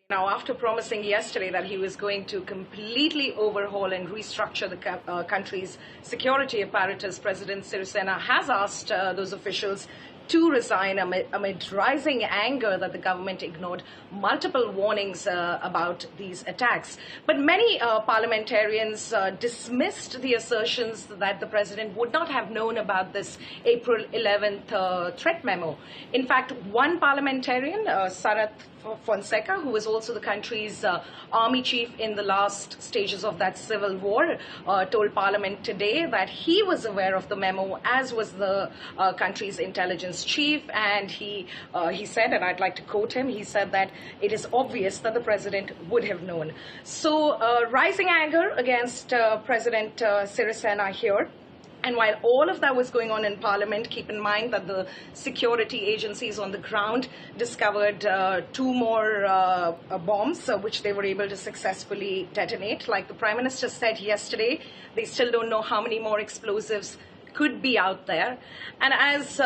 Now, after promising yesterday that he was going to completely overhaul and restructure the country's security apparatus, President Sirisena has asked those officials to resign amid rising anger that the government ignored multiple warnings about these attacks. But many parliamentarians dismissed the assertions that the president would not have known about this April 11th threat memo. In fact, one parliamentarian, Sarath Fonseca, who was also the country's army chief in the last stages of that civil war, told Parliament today that he was aware of the memo, as was the country's intelligence chief, and he said, and I'd like to quote him, he said that it is obvious that the president would have known. So rising anger against President Sirisena here. And while all of that was going on in Parliament, keep in mind that the security agencies on the ground discovered two more bombs, which they were able to successfully detonate. Like the Prime Minister said yesterday, they still don't know how many more explosives could be out there. And as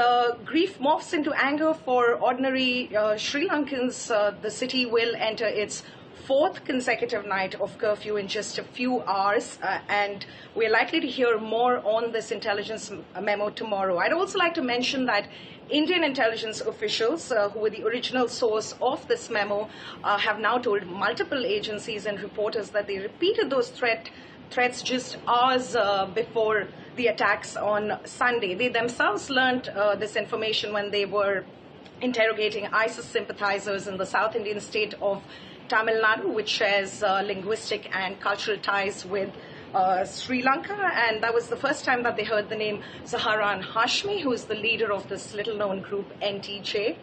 grief morphs into anger for ordinary Sri Lankans, the city will enter its fourth consecutive night of curfew in just a few hours, and we're likely to hear more on this intelligence memo tomorrow. I'd also like to mention that Indian intelligence officials, who were the original source of this memo, have now told multiple agencies and reporters that they repeated those threats just hours before the attacks on Sunday. They themselves learned this information when they were interrogating ISIS sympathizers in the South Indian state of Tamil Nadu, which shares linguistic and cultural ties with Sri Lanka, and that was the first time that they heard the name Zaharan Hashmi, who is the leader of this little-known group NTJ.